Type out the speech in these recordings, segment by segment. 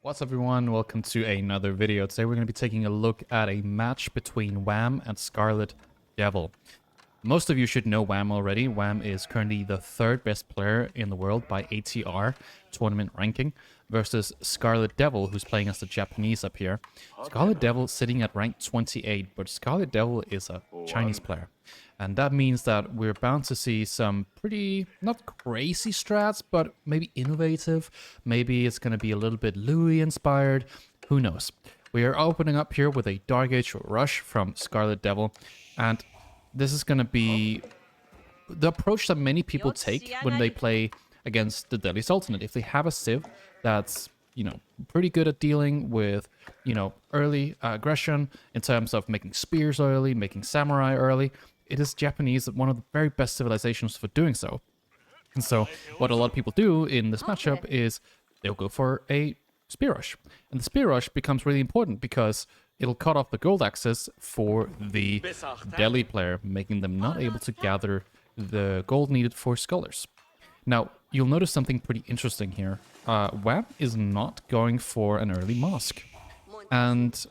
What's up everyone, welcome to another video. Today we're going to be taking a look at a match between Wham and Scarlet Devil. Most of you should know Wham already. Wham is currently the third best player in the world by ATR tournament ranking versus Scarlet Devil, who's playing as the Japanese up here. Scarlet Devil sitting at rank 28, but Scarlet Devil is a Chinese player. And that means that we're bound to see some pretty, not crazy strats, but maybe innovative. Maybe it's going to be a little bit Louis inspired. Who knows? We are opening up here with a Dark Age Rush from Scarlet Devil. And this is going to be the approach that many people take when they play against the Deadly Sultanate. If they have a Civ that's, pretty good at dealing with, early aggression in terms of making spears early, making samurai early, it is Japanese, one of the very best civilizations for doing so. And so what a lot of people do in this matchup is they'll go for a spear rush. And the spear rush becomes really important because it'll cut off the gold access for the Delhi player, making them not able to gather the gold needed for scholars. Now, you'll notice something pretty interesting here. Wham is not going for an early mosque. And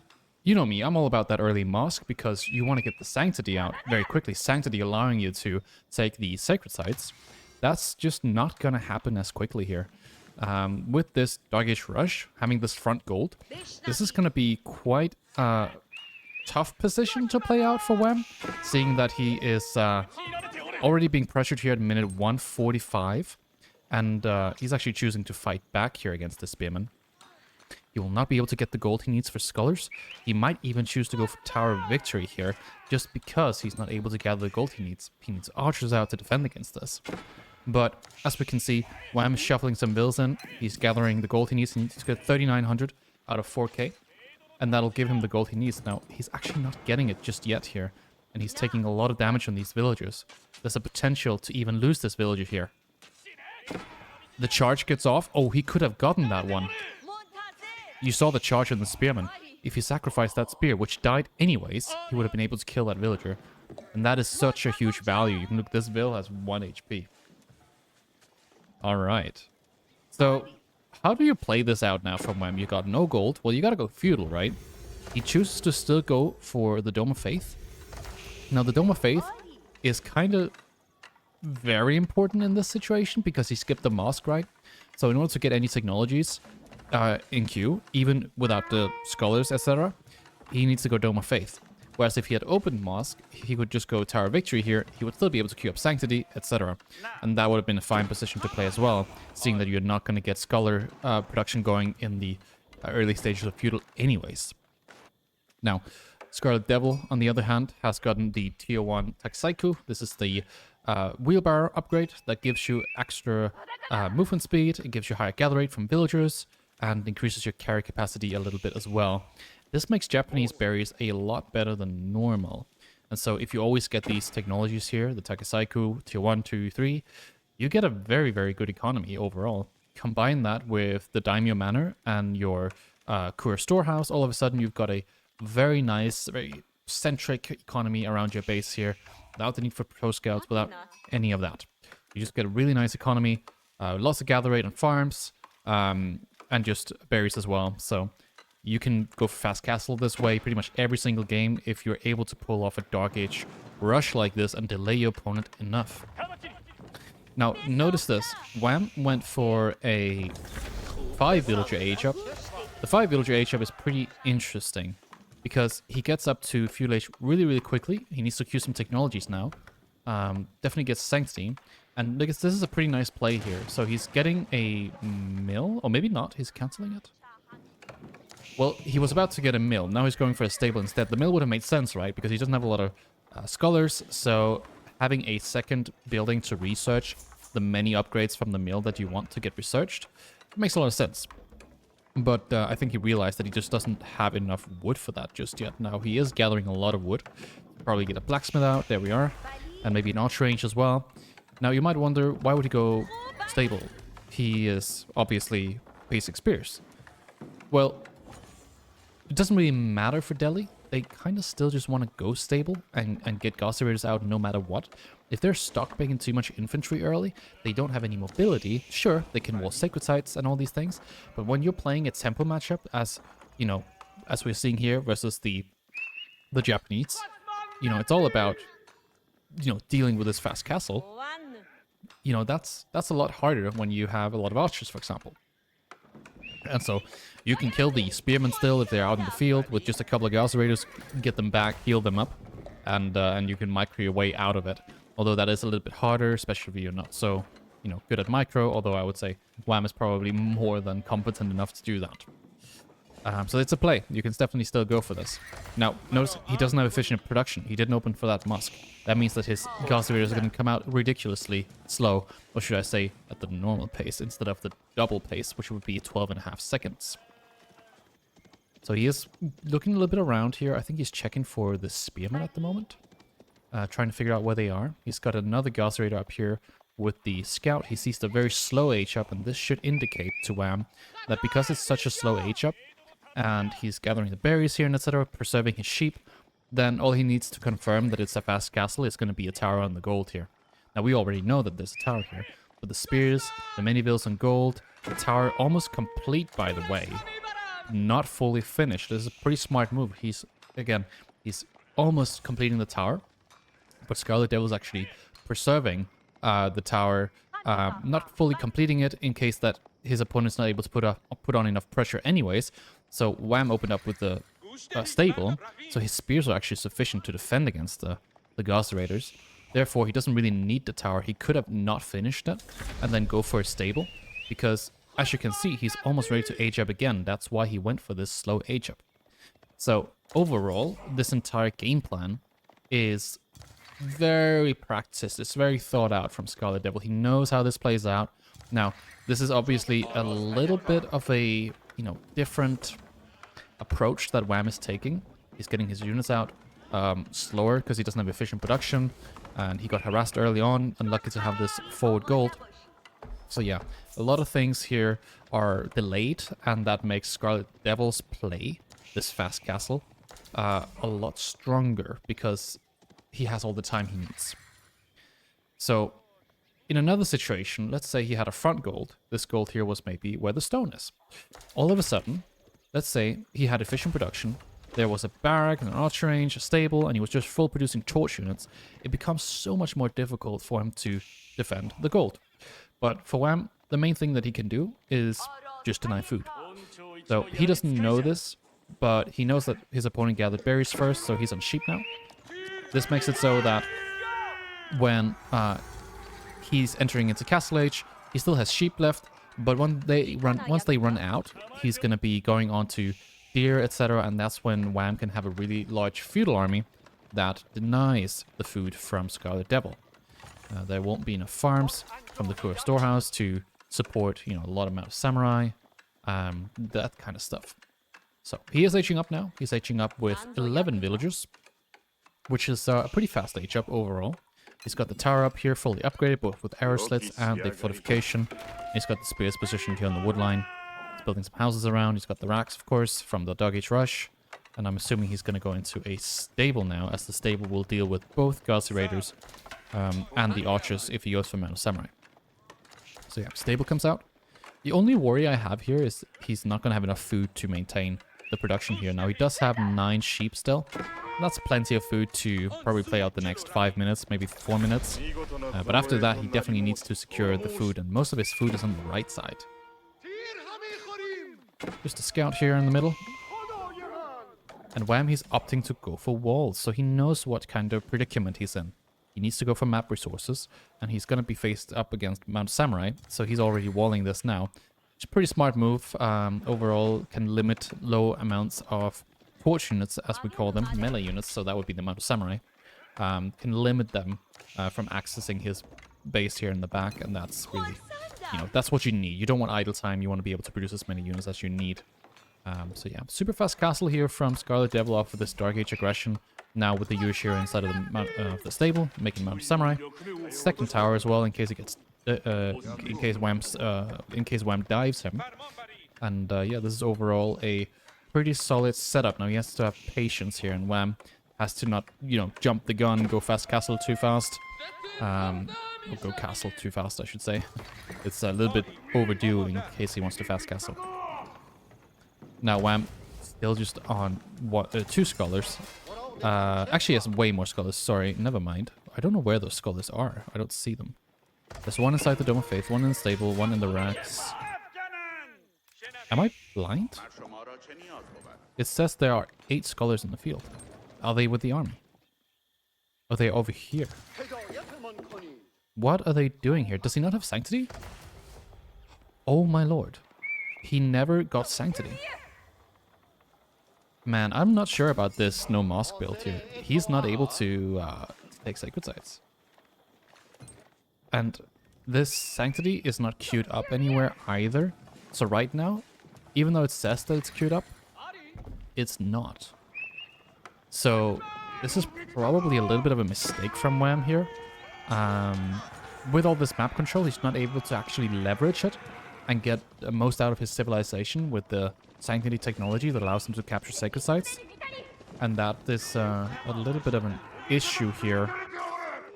you know me, I'm all about that early mosque because you want to get the Sanctity out very quickly. Sanctity allowing you to take the sacred sites. That's just not going to happen as quickly here. With this Dark Age Rush, having this front gold, this is going to be quite a tough position to play out for Wham, seeing that he is already being pressured here at minute 145, and he's actually choosing to fight back here against the Spearman. He will not be able to get the gold he needs for scholars. He might even choose to go for Tower of Victory here, just because he's not able to gather the gold he needs. He needs archers out to defend against this. But as we can see, Wham is shuffling some bills in. He's gathering the gold he needs. He needs to get 3,900 out of 4k. And that'll give him the gold he needs. Now, he's actually not getting it just yet here. And he's taking a lot of damage on these villagers. There's a potential to even lose this villager here. The charge gets off. Oh, he could have gotten that one. You saw the charge on the spearman. If he sacrificed that spear, which died anyways, he would have been able to kill that villager. And that is such a huge value. You can look, this vill has 1 HP. Alright. So, how do you play this out now from Wham? You got no gold. Well, you gotta go feudal, right? He chooses to still go for the Dome of Faith. Now, the Dome of Faith is kind of very important in this situation because he skipped the mosque, right? So in order to get any technologies in queue, even without the scholars, etc., he needs to go Dome of Faith. Whereas if he had opened mosque, he could just go Tower of Victory here. He would still be able to queue up Sanctity, etc. And that would have been a fine position to play as well, seeing that you're not going to get scholar production going in the early stages of feudal anyways. Now, Scarlet Devil, on the other hand, has gotten the Tier 1 Taksaiku. This is the wheelbarrow upgrade that gives you extra movement speed. It gives you higher gather rate from villagers and increases your carry capacity a little bit as well. This makes Japanese berries a lot better than normal. And so if you always get these technologies here, the Takasaiku, Tier 1, 2, 3, you get a very, very good economy overall. Combine that with the Daimyo Manor and your Kura Storehouse, all of a sudden you've got a very nice, very centric economy around your base here, without the need for pro scouts, without any of that. You just get a really nice economy, lots of gather rate on farms, and just berries as well. So you can go for Fast Castle this way pretty much every single game if you're able to pull off a Dark Age Rush like this and delay your opponent enough. Now, notice this. Wham went for a 5 villager age up. The 5 villager age up is pretty interesting because he gets up to feudal age really, really quickly. He needs to queue some technologies now. Definitely gets Sanctity. And because this is a pretty nice play here. So he's getting a mill, or maybe not. He's cancelling it. Well, he was about to get a mill. Now he's going for a stable instead. The mill would have made sense, right? Because he doesn't have a lot of scholars. So having a second building to research the many upgrades from the mill that you want to get researched makes a lot of sense. But I think he realized that he just doesn't have enough wood for that just yet. Now he is gathering a lot of wood. Probably get a blacksmith out. There we are. And maybe an archer range as well. Now you might wonder, why would he go stable? He is obviously basic spears. Well, it doesn't really matter for Delhi. They kind of still just want to go stable and get Gossip Raiders out no matter what. If they're stuck making too much infantry early, they don't have any mobility. Sure, they can wall sacred sites and all these things, but when you're playing a tempo matchup, as you know, as we're seeing here versus the Japanese, it's all about dealing with this fast castle. That's a lot harder when you have a lot of archers, for example. And so you can kill the spearmen still if they're out in the field with just a couple of Gaza Raiders, get them back, heal them up, and you can micro your way out of it. Although that is a little bit harder, especially if you're not so, good at micro, although I would say Wham is probably more than competent enough to do that. So it's a play. You can definitely still go for this. Now, notice he doesn't have efficient production. He didn't open for that Musk. That means that his Gaza Raiders are going to come out ridiculously slow, or should I say, at the normal pace instead of the double pace, which would be 12.5 seconds. So he is looking a little bit around here. I think he's checking for the Spearmen at the moment, trying to figure out where they are. He's got another Gaza Raider up here with the Scout. He sees the very slow H-up, and this should indicate to Wham that because it's such a slow H-up, and he's gathering the berries here and etc., preserving his sheep, then all he needs to confirm that it's a fast castle is going to be a tower on the gold here. Now, we already know that there's a tower here, but the spears, the many vills on gold, the tower almost complete, by the way, not fully finished. This is a pretty smart move. He's almost completing the tower, but Scarlet Devil's actually preserving the tower, not fully completing it in case that his opponent's not able to put on enough pressure anyways. So Wham opened up with the stable, so his spears are actually sufficient to defend against the Gaza Raiders. Therefore, he doesn't really need the tower. He could have not finished it and then go for a stable, because as you can see, he's almost ready to age up again. That's why he went for this slow age up. So overall, this entire game plan is very practiced. It's very thought out from Scarlet Devil. He knows how this plays out. Now, this is obviously a little bit of a, different approach that Wham is taking. He's getting his units out slower because he doesn't have efficient production, and he got harassed early on. Unlucky to have this forward gold. So yeah, a lot of things here are delayed, and that makes Scarlet Devil's play, this fast castle, a lot stronger because he has all the time he needs. So in another situation, let's say he had a front gold. This gold here was maybe where the stone is. All of a sudden, let's say he had efficient production. There was a barrack, an archer range, a stable, and he was just full producing torch units. It becomes so much more difficult for him to defend the gold. But for Wham, the main thing that he can do is just deny food. So he doesn't know this, but he knows that his opponent gathered berries first, so he's on sheep now. This makes it so that when he's entering into Castle Age, he still has sheep left, but once they run out, he's going to be going on to deer, etc., and that's when Wham can have a really large feudal army that denies the food from Scarlet Devil. There won't be enough farms from the Kura storehouse to support, a lot amount of samurai, that kind of stuff. So he is aging up now. He's aging up with 11 villagers, which is a pretty fast age up overall. He's got the tower up here fully upgraded, both with arrow slits and the fortification. He's got the spears positioned here on the wood line. He's building some houses around. He's got the racks, of course, from the Dog Age Rush. And I'm assuming he's going to go into a stable now, as the stable will deal with both Gaza Raiders and the archers if he goes for Man of Samurai. So yeah, stable comes out. The only worry I have here is he's not going to have enough food to maintain the production here. Now, he does have 9 sheep still. That's plenty of food to probably play out the next 5 minutes, maybe 4 minutes. But after that, he definitely needs to secure the food, and most of his food is on the right side. Just a scout here in the middle. And Wham, he's opting to go for walls, so he knows what kind of predicament he's in. He needs to go for map resources, and he's going to be faced up against Mount Samurai, so he's already walling this now. It's a pretty smart move. Overall, can limit low amounts of torch units, as we call them, melee units, so that would be the Mount Samurai. Can limit them from accessing his base here in the back, and that's really, that's what you need. You don't want idle time. You want to be able to produce as many units as you need. So yeah, super fast castle here from Scarlet Devil off of this Dark Age aggression. Now with the Yushiro inside of the stable, making Mount Samurai. Second tower as well, in case it gets, in case Wham dives him. And yeah, this is overall a pretty solid setup. Now he has to have patience here, and Wham has to not, you know, jump the gun, go fast castle too fast. Or go castle too fast, I should say. It's a little bit overdue in case he wants to fast castle. Now Wham still just on what 2 scholars. Actually, he has way more scholars. Sorry, never mind. I don't know where those scholars are. I don't see them. There's one inside the Dome of Faith, one in the stable, one in the racks. Am I blind? It says there are 8 scholars in the field. Are they with the army? Are they over here? What are they doing here? Does he not have sanctity? Oh my lord. He never got sanctity. Man, I'm not sure about this no mosque build here. He's not able to take sacred sites. And this sanctity is not queued up anywhere either. So right now, even though it says that it's queued up, it's not. So this is probably a little bit of a mistake from Wham here. With all this map control, he's not able to actually leverage it and get the most out of his civilization with the sanctity technology that allows him to capture sacred sites. And that is a little bit of an issue here,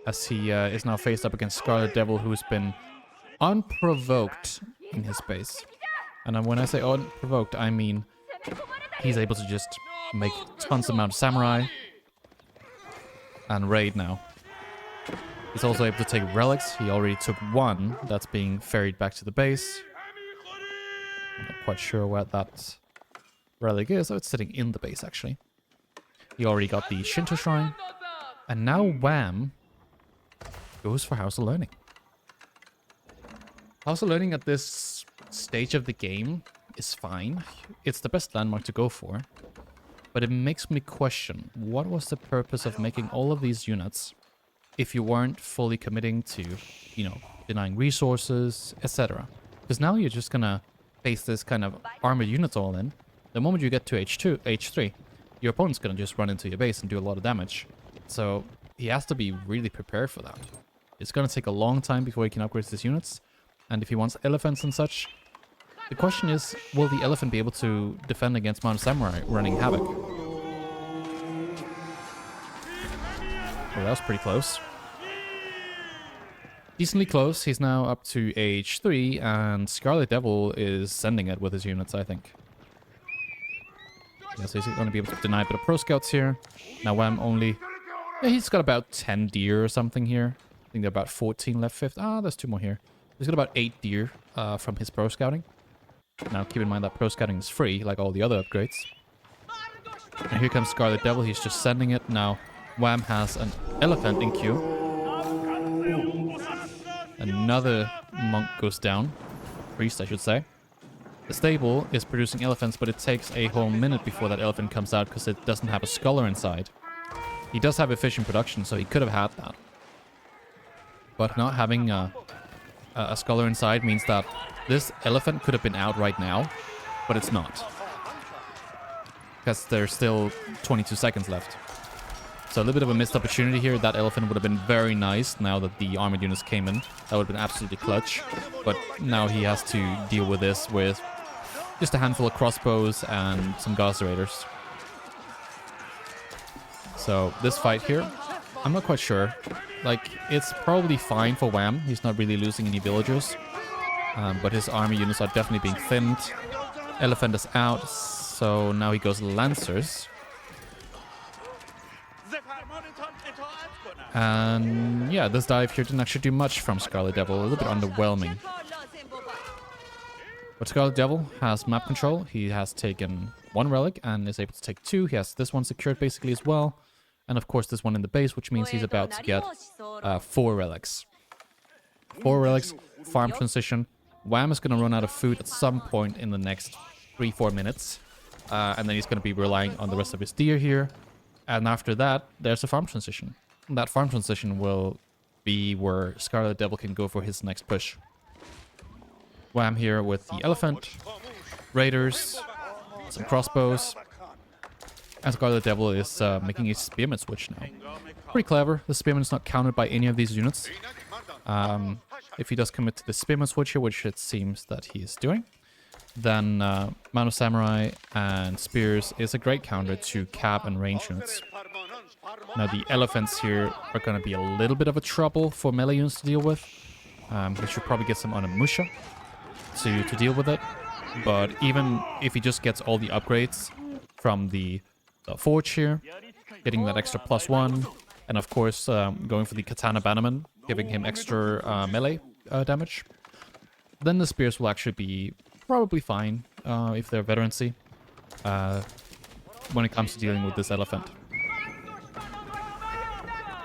as he is now faced up against Scarlet Devil, who's been unprovoked in his base. And when I say unprovoked, I mean he's able to just make tons amount of samurai and raid now. He's also able to take relics. He already took 1 that's being ferried back to the base. I'm not quite sure where that relic is. Oh, it's sitting in the base, actually. He already got the Shinto Shrine. And now Wham goes for House of Learning. House of Learning at this stage of the game is fine. It's the best landmark to go for. But it makes me question, what was the purpose of making all of these units if you weren't fully committing to, you know, denying resources, etc. Because now you're just gonna face this kind of armored units all in. The moment you get to H3, your opponent's gonna just run into your base and do a lot of damage. So he has to be really prepared for that. It's gonna take a long time before he can upgrade his units. And if he wants elephants and such, the question is, will the elephant be able to defend against Mount Samurai running havoc? Well, that was pretty close. Decently close. He's now up to H3, and Scarlet Devil is sending it with his units, I think. Yeah, so he's going to be able to deny a bit of pro scouts here. Now Wham only... Yeah, he's got about 10 deer or something here. I think there are about 14 left fifth. Ah, there's 2 more here. He's got about 8 deer from his pro scouting. Now keep in mind that pro scouting is free, like all the other upgrades. And here comes Scarlet Devil. He's just sending it. Now Wham has an elephant in queue. Another monk goes down. Priest, I should say. The stable is producing elephants, but it takes a whole minute before that elephant comes out because it doesn't have a scholar inside. He does have efficient production, so he could have had that. But not having a scholar inside means that this elephant could have been out right now, but it's not. Because there's still 22 seconds left. So a little bit of a missed opportunity here. That elephant would have been very nice now that the armored units came in. That would have been absolutely clutch. But now he has to deal with this with just a handful of crossbows and some Gaza Raiders. So this fight here, I'm not quite sure. Like, it's probably fine for Wham. He's not really losing any villagers. But his army units are definitely being thinned. Elephant is out, so now he goes Lancers. And yeah, this dive here didn't actually do much from Scarlet Devil. A little bit underwhelming. But Scarlet Devil has map control. He has taken 1 relic and is able to take 2. He has this one secured basically as well. And of course this one in the base, which means he's about to get 4 relics. 4 relics, farm transition. Wham is going to run out of food at some point in the next 3-4 minutes. And then he's going to be relying on the rest of his deer here. And after that, there's a farm transition. That farm transition will be where Scarlet Devil can go for his next push. Wham here with the elephant, raiders, some crossbows, and Scarlet Devil is making a spearman switch now. Pretty clever. The spearman is not countered by any of these units. If he does commit to the spearman switch here, which it seems that he is doing, then Mount of Samurai and spears is a great counter to cab and range units. Now the elephants here are going to be a little bit of a trouble for melee units to deal with. We should probably get some on a Musha to deal with it. But even if he just gets all the upgrades from the forge here, getting that extra +1, and of course going for the Katana Bannerman, giving him extra melee damage, then the spears will actually be probably fine if they're veterancy when it comes to dealing with this elephant.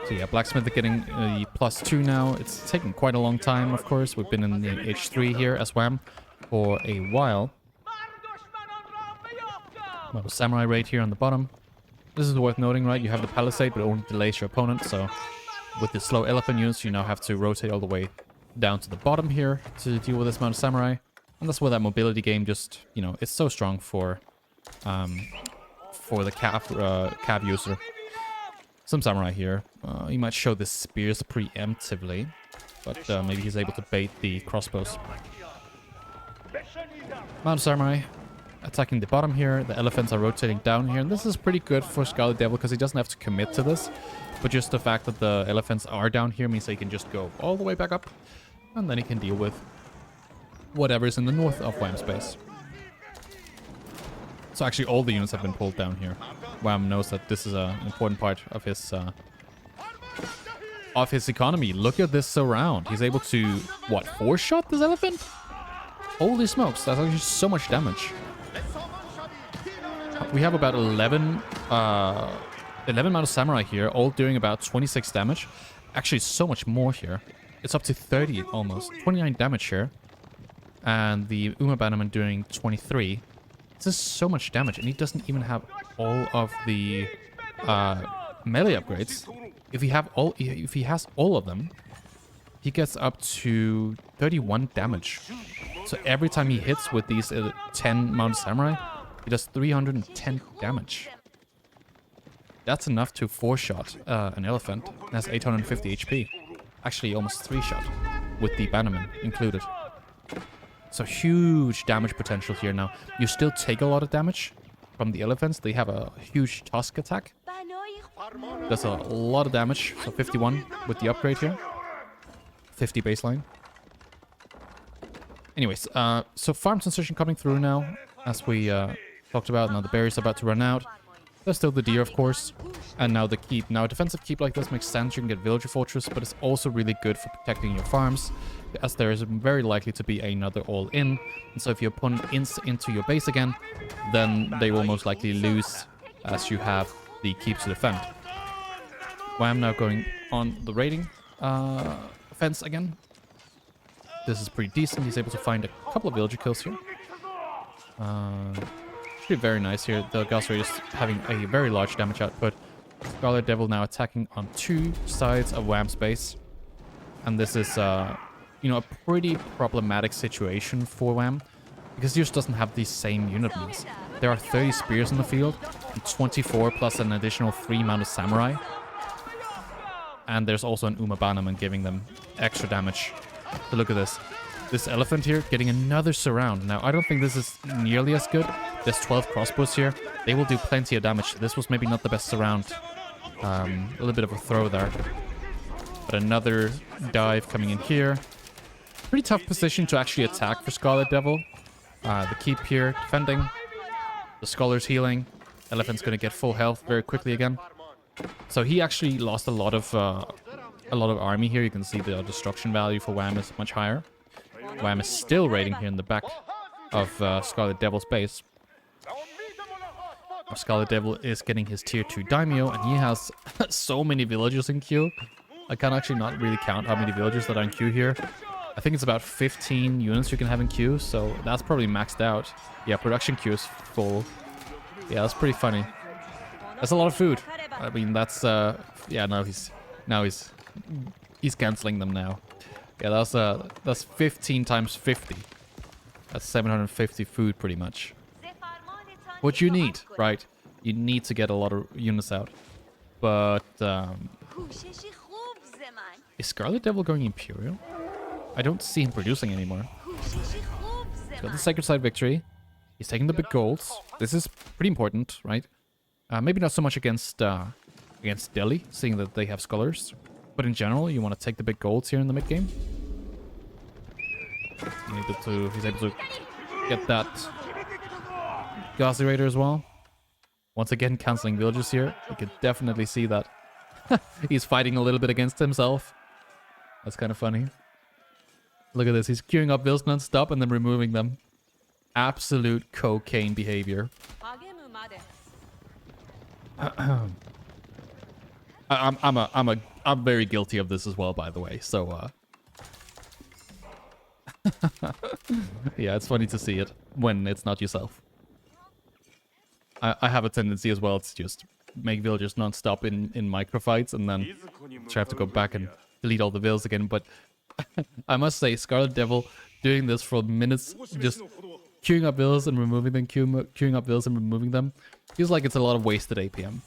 So yeah, Blacksmith getting the +2 now. It's taken quite a long time, of course. We've been in the H3 here as WAM for a while. Well, Samurai Raid here on the bottom. This is worth noting, right? You have the Palisade, but it only delays your opponent. So with the slow elephant units, you now have to rotate all the way down to the bottom here to deal with this amount of Samurai. And that's where that mobility game just, you know, it's so strong for the cav user. Some Samurai here. He might show the spears preemptively, but maybe he's able to bait the crossbows. Mount Samurai attacking the bottom here. The elephants are rotating down here, and this is pretty good for Scarlet Devil because he doesn't have to commit to this. But just the fact that the elephants are down here means that he can just go all the way back up, and then he can deal with whatever's in the north of WAM space. So actually all the units have been pulled down here. WAM knows that this is an important part of his economy. Look at this surround. He's able to, what, 4-shot this elephant? Holy smokes, that's actually so much damage. We have about 11 amount of Samurai here, all doing about 26 damage. Actually, so much more here. It's up to 30 almost. 29 damage here. And the Uma Bannerman doing 23. This is so much damage, and he doesn't even have all of the melee upgrades. If he has all of them, he gets up to 31 damage. So every time he hits with these 10 mounted samurai, he does 310 damage. That's enough to 4-shot an elephant. It has 850 HP. Actually, almost 3-shot with the Bannerman included. So huge damage potential here now. You still take a lot of damage from the elephants. They have a huge tusk attack. Does a lot of damage. So 51 with the upgrade here. 50 baseline. Anyways, so farm transition coming through now. As we talked about, now the berries are about to run out. There's still the deer, of course. And now the keep. Now a defensive keep like this makes sense. You can get villager fortress, but it's also really good for protecting your farms, as there is very likely to be another all-in. And so if your opponent into your base again, then they will most likely lose, as you have the keep to defend. Wham now going on the raiding offense again. This is pretty decent. He's able to find a couple of villager kills here. Actually very nice here. The Gauss Raid is having a very large damage output. Scarlet Devil now attacking on two sides of Wham space. And this is, you know, a pretty problematic situation for Wham, because he just doesn't have these same unit needs. There are 30 spears in the field, and 24 plus an additional 3 mounted samurai. And there's also an Uma Bannerman giving them extra damage. So look at this. This elephant here getting another surround. Now, I don't think this is nearly as good. There's 12 crossbows here. They will do plenty of damage. This was maybe not the best surround. A little bit of a throw there. But another dive coming in here. Pretty tough position to actually attack for Scarlet Devil. The keep here defending. The Scholar's healing. Elephant's going to get full health very quickly again. So he actually lost a lot of army here. You can see the destruction value for Wham is much higher. Wham is still raiding here in the back of Scarlet Devil's base. Scarlet Devil is getting his tier 2 daimyo, and he has so many villagers in queue. I can actually not really count how many villagers that are in queue here. I think it's about 15 units you can have in queue, so that's probably maxed out. Yeah, production queue is full. Yeah, that's pretty funny. That's a lot of food. I mean, that's yeah. He's canceling them now. Yeah, that's 15 times 50. That's 750 food, pretty much. What you need, right? You need to get a lot of units out. But is Scarlet Devil going Imperial? I don't see him producing anymore. He's got the Sacred Side victory. He's taking the big golds. This is pretty important, right? Maybe not so much against against Delhi, seeing that they have scholars. But in general, you want to take the big golds here in the mid game. He's able to get that Ghazi Raider as well. Once again, canceling villages here. You can definitely see that he's fighting a little bit against himself. That's kind of funny. Look at this. He's queuing up vills non-stop and then removing them. Absolute cocaine behavior. I'm very guilty of this as well, by the way. So yeah, it's funny to see it when it's not yourself. I have a tendency as well to just make villagers non-stop in micro fights and then try to go back and delete all the vills again. But I must say, Scarlet Devil doing this for minutes, just queuing up vills and removing them, queuing up vills and removing them, feels like it's a lot of wasted APM.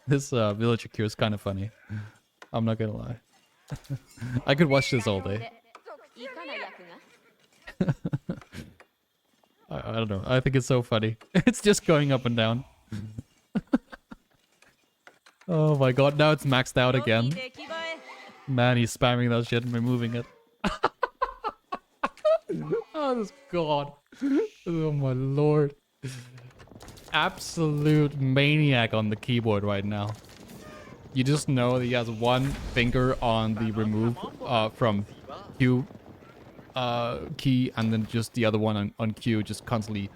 This villager queue is kind of funny. I'm not gonna lie. I could watch this all day. I don't know. I think it's so funny. It's just going up and down. Oh my god, now it's maxed out again. Man, he's spamming that shit and removing it. Oh, this god. Oh my lord. Absolute maniac on the keyboard right now. You just know that he has one finger on the remove from Q key, and then just the other one on Q, just constantly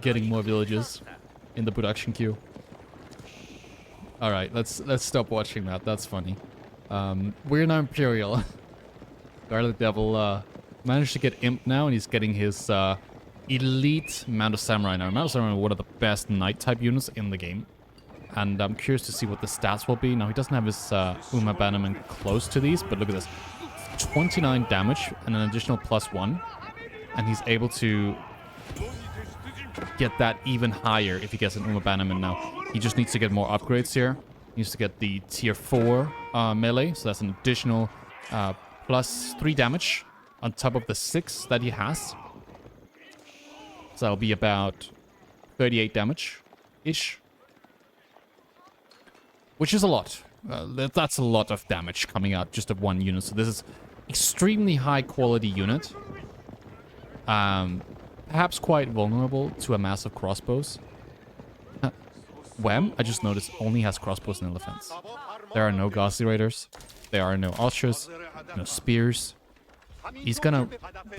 getting more villages in the production queue. All right, let's stop watching that. That's funny. We're now Imperial. Scarlet Devil managed to get Imp now, and he's getting his elite Mount of Samurai now. Mount of Samurai are one of the best knight type units in the game, and I'm curious to see what the stats will be. Now he doesn't have his Uma Bannerman close to these, but look at this. 29 damage and an additional +1, and he's able to get that even higher if he gets an Uma Bannerman now. He just needs to get more upgrades here. He needs to get the tier 4 melee, so that's an additional +3 damage on top of the 6 that he has. So that'll be about 38 damage-ish, which is a lot. That's a lot of damage coming out just of one unit. So this is extremely high quality unit. Perhaps quite vulnerable to a mass of crossbows. Wham, I just noticed, only has crossbows and elephants. There are no Ghazi Raiders. There are no archers, no spears. He's gonna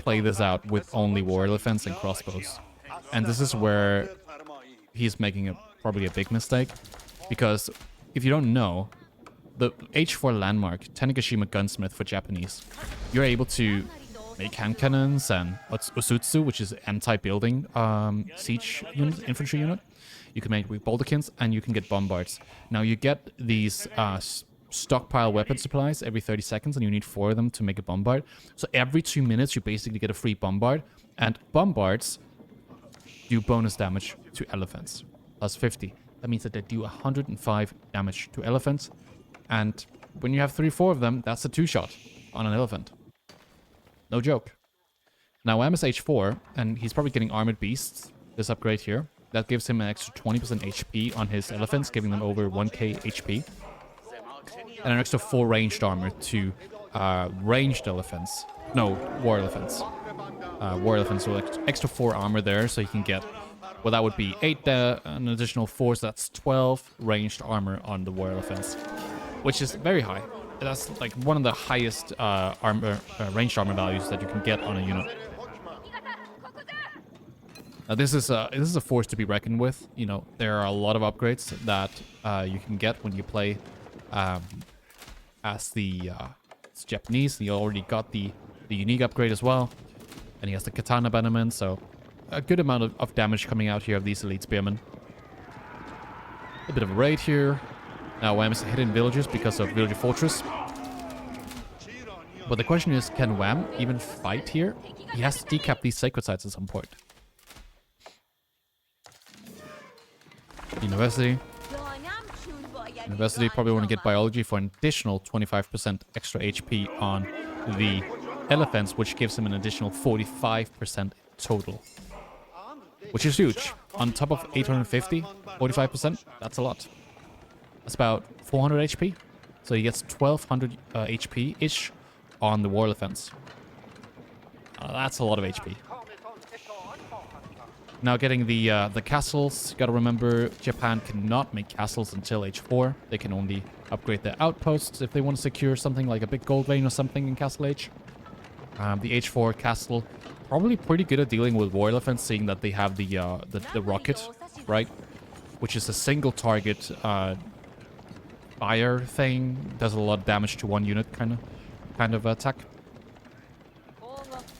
play this out with only war elephants and crossbows. And this is where he's making probably a big mistake. Because if you don't know, the H4 landmark, Tanegashima Gunsmith for Japanese, you're able to make hand cannons and Usutsu, which is anti-building siege unit, infantry unit. You can make with Boulderkins, and you can get bombards. Now you get these stockpile weapon supplies every 30 seconds, and you need 4 of them to make a bombard. So every 2 minutes, you basically get a free bombard. And bombards do bonus damage to elephants, +50. That means that they do 105 damage to elephants. And when you have 3-4 of them, that's a 2-shot on an elephant. No joke. Now, Wham is H4, and he's probably getting Armored Beasts, this upgrade here. That gives him an extra 20% HP on his elephants, giving them over 1k HP. And an extra 4 ranged armor to ranged elephants. No, war elephants. War elephants, so extra 4 armor there, so you can get, well, that would be 8, an additional 4, so that's 12 ranged armor on the war elephants, which is very high. That's like one of the highest ranged armor values that you can get on a unit. Now this is a force to be reckoned with. You know, there are a lot of upgrades that you can get when you play as the Japanese. You already got the unique upgrade as well, and he has the Katana Bannerman, so a good amount of damage coming out here of these elite spearmen. A bit of a raid here. Now Wham is hidden villages because of Villager Fortress. But the question is, can Wham even fight here? He has to decap these sacred sites at some point. University. University probably want to get biology for an additional 25% extra HP on the elephants, which gives him an additional 45% total. Which is huge. on top of 850, 45%. That's a lot. That's about 400 HP. So he gets 1200 HP-ish on the war defense. That's a lot of HP. Now getting the castles. You gotta remember, Japan cannot make castles until age 4. They can only upgrade their outposts if they want to secure something like a big gold vein or something in Castle Age. The age 4 castle, probably pretty good at dealing with war elephants, seeing that they have the rocket, right? Which is a single target fire thing. Does a lot of damage to one unit kind of attack.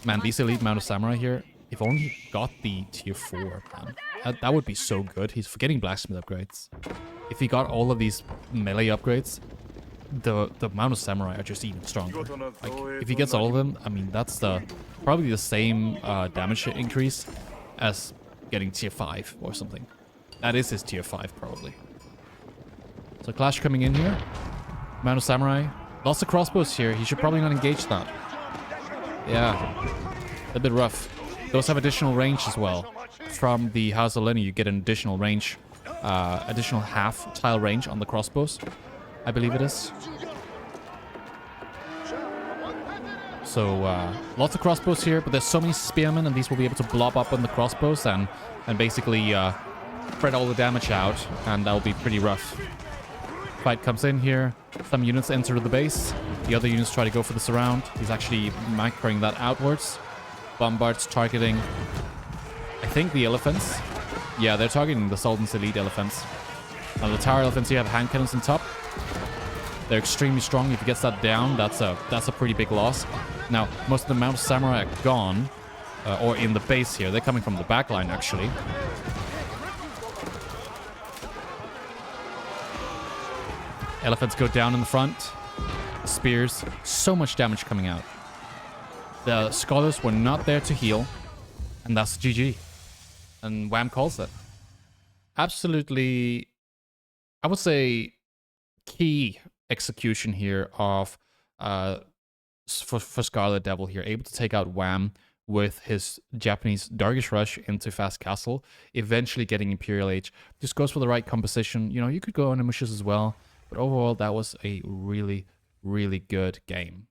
Man, these elite Mount of Samurai here, if only he got the tier 4, man. That would be so good. He's forgetting blacksmith upgrades. If he got all of these melee upgrades, the Mount of Samurai are just even stronger. Like, if he gets all of them, I mean, that's probably the same damage increase as getting tier 5 or something. That is his tier 5, probably. So Clash coming in here. Mount of Samurai. Lots of crossbows here. He should probably not engage that. Yeah. A bit rough. Those have additional range as well. From the House of Lenny, you get an additional range. Additional half tile range on the crossbows, I believe it is. So, lots of crossbows here, but there's so many spearmen, and these will be able to blob up on the crossbows and basically spread all the damage out, and that'll be pretty rough. Fight comes in here. Some units enter the base. The other units try to go for the surround. He's actually microing that outwards. Bombards targeting, I think, the elephants. Yeah, they're targeting the Sultan's elite elephants. Now the tower elephants here have hand cannons on top. They're extremely strong. If he gets that down, that's a pretty big loss. Now, most of the Mount Samurai are gone, or in the base here. They're coming from the back line, actually. Elephants go down in the front. Spears. So much damage coming out. The scholars were not there to heal. And that's GG. And Wham calls it. Absolutely, I would say, key execution here of for Scarlet Devil here. Able to take out Wham with his Japanese Darkish Rush into Fast Castle. Eventually getting Imperial Age. Just goes for the right composition. You know, you could go on ambushes as well. But overall, that was a really, really good game.